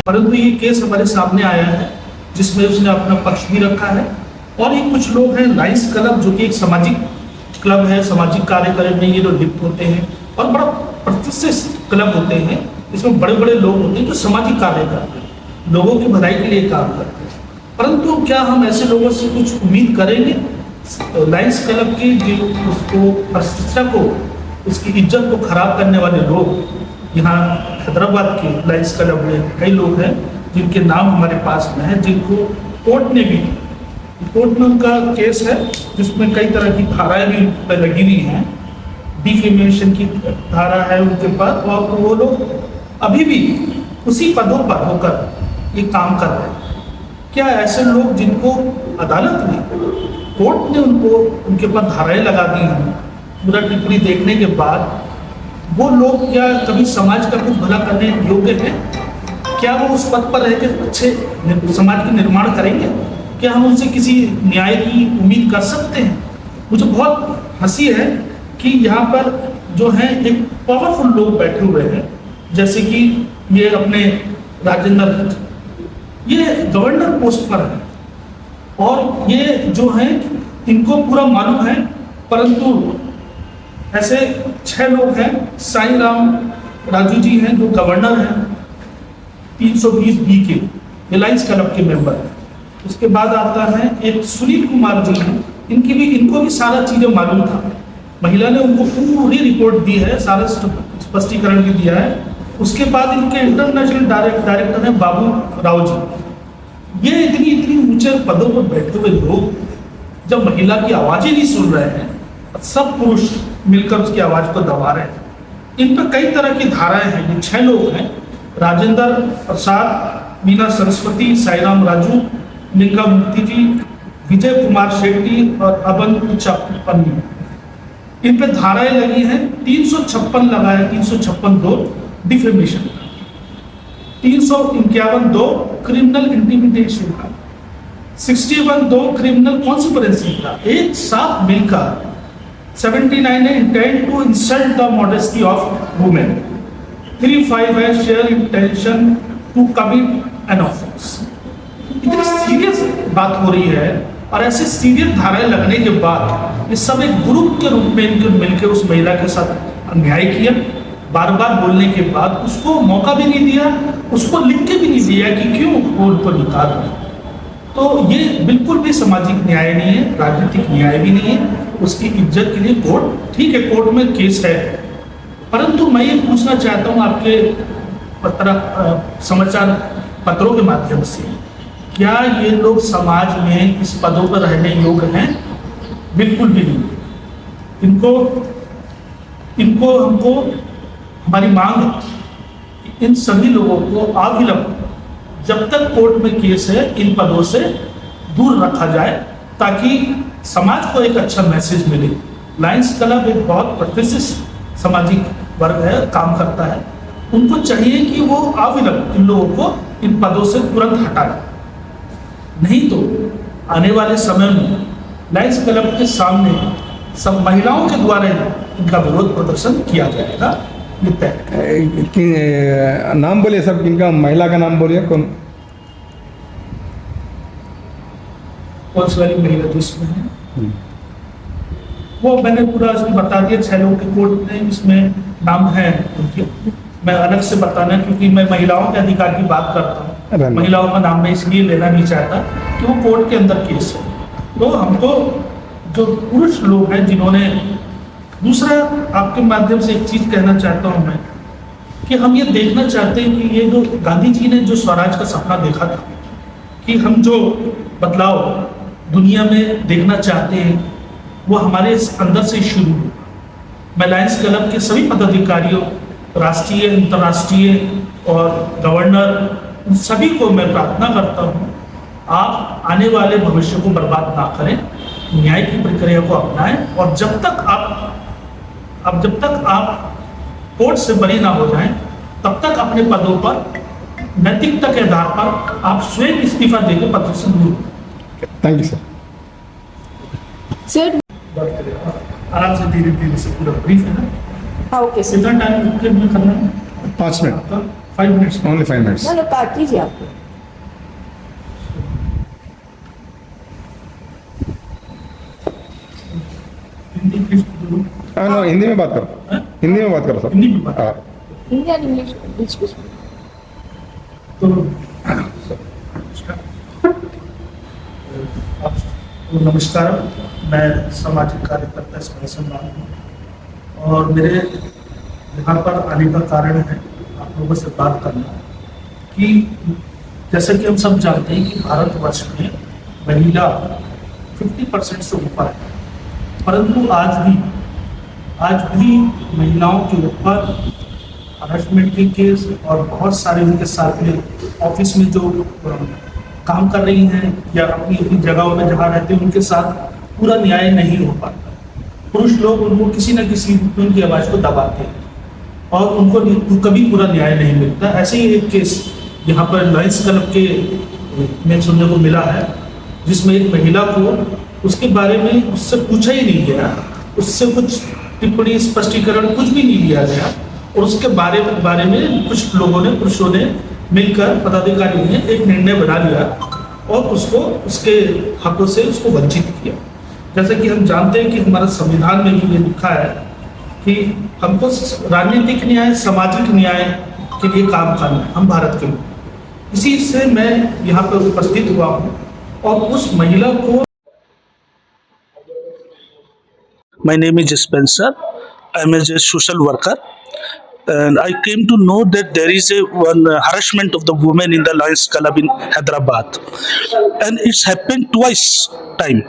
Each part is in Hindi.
परंतु ये केस हमारे सामने आया है जिसमें उसने अपना पक्ष भी रखा है। और ये कुछ लोग हैं लायंस क्लब, जो कि एक सामाजिक क्लब है, सामाजिक कार्य में ये लोग लिप्त होते हैं और बड़ा प्रतिष्ठित क्लब होते हैं। इसमें बड़े बड़े लोग होते हैं जो सामाजिक कार्य करते हैं, लोगों की भलाई के लिए काम करते हैं। परंतु क्या हम ऐसे लोगों से कुछ उम्मीद करेंगे? लायंस क्लब की जो उसको प्रतिष्ठा को, उसकी इज्जत को खराब करने वाले लोग यहाँ हैदराबाद के लायंस क्लब में कई लोग हैं जिनके नाम हमारे पास में है, जिनको कोर्ट में उनका केस है जिसमें कई तरह की धाराएं भी उन पर लगी हुई हैं। डिफेमेशन की धारा है उनके पास और वो लोग अभी भी उसी पदों पर होकर ये काम कर रहे हैं। क्या ऐसे लोग जिनको अदालत ने, कोर्ट ने उनके ऊपर धाराएं लगा दी हैं, पूरा टिप्पणी देखने के बाद, वो लोग क्या कभी समाज का कुछ भला करने योग्य हैं? क्या वो उस पद पर रहकर अच्छे समाज का निर्माण करेंगे? क्या हम उनसे किसी न्याय की उम्मीद कर सकते हैं? मुझे बहुत हंसी है कि यहाँ पर जो है एक पावरफुल लोग बैठे हुए हैं, जैसे कि ये अपने राजेंद्र, ये गवर्नर पोस्ट पर है और ये जो है इनको पूरा मालूम है, परंतु ऐसे 6 लोग हैं। साईं राम राजू जी हैं जो गवर्नर हैं 320B के, रिलायंस क्लब के मेंबर हैं। उसके बाद आता है एक सुनील कुमार जी हैं, इनको भी सारा चीज़ें मालूम था। महिला ने उनको पूरी रिपोर्ट दी है, सारा स्पष्टीकरण भी दिया है। उसके बाद इनके इंटरनेशनल डायरेक्टर हैं बाबू राव जी। ये इतनी ऊंचे पदों पर बैठे हुए लोग जब महिला की आवाज़ ही नहीं सुन रहे हैं, सब पुरुष मिलकर उसकी आवाज़ को दबा रहे हैं। इन पर कई तरह की धाराएं हैं। ये 6 लोग हैं, राजेंद्र प्रसाद, मीना सरस्वती, साईराम राजू, लिंगा मूर्ति जी, विजय कुमार शेट्टी और अबन चापन्नी। इन पे धाराएं लगी हैं। 356 लगाया, 356(2) डिफेमेशन का, 351(2) क्रिमिनल इंटिमिडेशन का, 61(2) क्रिमिनल कॉन्स्पिरेसी का। एक साथ मिलकर 79 है intent to insult the modesty of women, 35 है share intention to commit an offence. इतनी सीरियस बात हो रही है और ऐसे सीरियस धाराएं लगने के बाद ये सब एक ग्रुप के रूप में इनके मिलकर उस महिला के साथ अन्याय किया। बार बार बोलने के बाद उसको मौका भी नहीं दिया, उसको लिख के भी नहीं दिया कि क्यों वो उनको निकाल रहे। तो ये बिल्कुल भी सामाजिक न्याय नहीं है, राजनीतिक न्याय भी नहीं है। उसकी इज्जत के लिए कोर्ट, ठीक है, कोर्ट में केस है, परंतु मैं ये पूछना चाहता हूँ आपके समाचार पत्रों के माध्यम से, क्या ये लोग समाज में इस पदों पर रहने योग्य हैं? बिल्कुल भी नहीं। इनको हमको हमारी मांग है इन सभी लोगों को अविलंब, जब तक कोर्ट में केस है, इन पदों से दूर रखा जाए ताकि समाज को एक अच्छा मैसेज मिले। लायंस क्लब एक बहुत प्रतिष्ठित सामाजिक वर्ग है, काम करता है। उनको चाहिए कि वो अविलंब इन लोगों को इन पदों से तुरंत हटाए, नहीं तो आने वाले समय में लायंस क्लब के सामने सब महिलाओं के द्वारा इनका विरोध प्रदर्शन किया जाएगा। ये तय। नाम बोलिए सब, इनका महिला का नाम बोलिए। कौन सी वाली महिला जो इसमें है वो मैंने पूरा इसमें बता दिया। 6 लोगों के कोर्ट में इसमें नाम है उनके, मैं अलग से बताना क्योंकि मैं महिलाओं के अधिकार की बात करता हूँ। महिलाओं का नाम मैं इसलिए लेना नहीं चाहता कि वो कोर्ट के अंदर केस है। तो हमको जो पुरुष लोग हैं जिन्होंने, दूसरा आपके माध्यम से एक चीज़ कहना चाहता हूँ मैं कि हम ये देखना चाहते हैं कि ये जो गांधी जी ने जो स्वराज का सपना देखा था कि हम जो बदलाव दुनिया में देखना चाहते हैं वो हमारे अंदर से शुरू हो। मैं लायंस क्लब के सभी पदाधिकारियों, राष्ट्रीय, अंतर्राष्ट्रीय और गवर्नर, उन सभी को मैं प्रार्थना करता हूँ, आप आने वाले भविष्य को बर्बाद ना करें, न्याय की प्रक्रिया को अपनाएं और जब तक आप कोर्ट से बरी ना हो जाएं तब तक अपने पदों पर नैतिकता के आधार पर आप स्वयं इस्तीफा देकर पद से दूर। Thank you sir. आराम से धीरे धीरे से पूरा ब्रीफ है ना। हाँ, ओके सर। कितना टाइम करना है? 5 मिनट। 5 minutes. Only 5 minutes. ना बात कीजिए आप। हिंदी प्लीज बोलो। नो हिंदी में बात करो, हाँ? हिंदी में बात करो सर। हिंदी में बात हाँ हिंदी और इंग्लिश बीच बीच में। तो आपको नमस्कार। मैं सामाजिक कार्यकर्ता स्मरण लाल हूँ और मेरे यहाँ पर आने का कारण है आप लोगों से बात करना कि जैसा कि हम सब जानते हैं कि भारतवर्ष में महिला 50% से ऊपर है, परंतु आज भी महिलाओं के ऊपर हरासमेंट के केस और बहुत सारे उनके साथ में ऑफिस में जो काम कर रही हैं या अपनी अपनी जगहों में जहाँ रहते हैं उनके साथ पूरा न्याय नहीं हो पाता। पुरुष लोग उनको किसी न किसी रूप में उनकी आवाज़ को दबाते हैं और उनको कभी पूरा न्याय नहीं मिलता। ऐसे ही एक केस यहाँ पर लायंस क्लब के में सुनने को मिला है जिसमें एक महिला को उसके बारे में उससे पूछा ही नहीं गया, उससे कुछ टिप्पणी स्पष्टीकरण कुछ भी नहीं लिया गया और उसके बारे में कुछ लोगों ने पुरुषों ने मिलकर पदाधिकारियों ने एक निर्णय बना लिया और उसको उसके हकों से उसको वंचित किया। जैसे कि हम जानते हैं कि हमारे संविधान में भी ये लिखा है कि हमको राजनीतिक न्याय सामाजिक न्याय के लिए काम करना है, हम भारत के लोग। इसी से मैं यहाँ पर उपस्थित हुआ हूँ और उस महिला को My name is Spencer. I am a social worker, and I came to know that there is one harassment of the women in the Lions Club in Hyderabad, and it's happened twice time.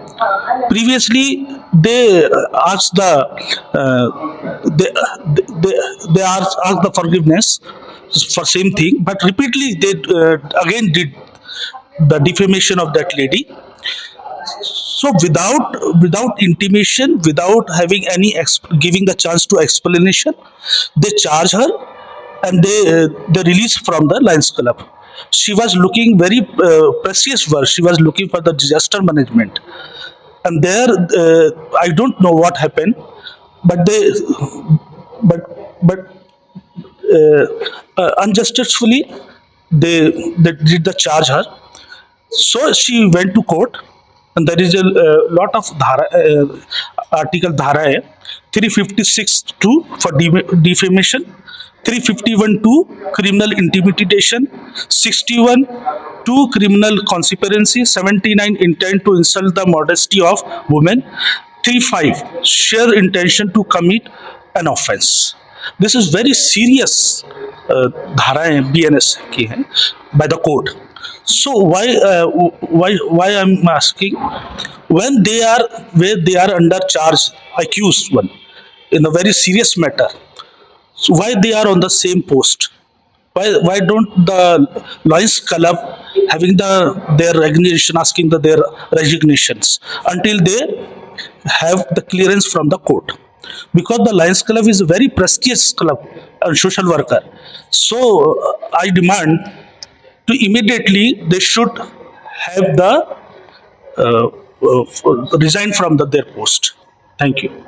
Previously, they asked they asked the forgiveness for same thing, but repeatedly they again did the defamation of that lady. So without intimation, without having any giving the chance to explanation, they charge her and they release from the Lions Club. She was looking very precious work. She was looking for the disaster management, and there I don't know what happened, but unjustly they did the charge her. So she went to court, and there is a lot of article dhara hai 356(2) for defamation, 351(2) criminal intimidation, 61(2) criminal conspiracy, 79 intent to insult the modesty of women, 35 sheer intention to commit an offense. This is very serious धाराएं BNS की हैं by the court. So why I'm asking, when they are under charge, accused one in a very serious matter, so why they are on the same post? Why don't the Lions Club having their resignation, asking their resignations until they have the clearance from the court? Because the Lions Club is a very prestigious club and social worker. So I demand to immediately they should have the resign from their post. Thank you.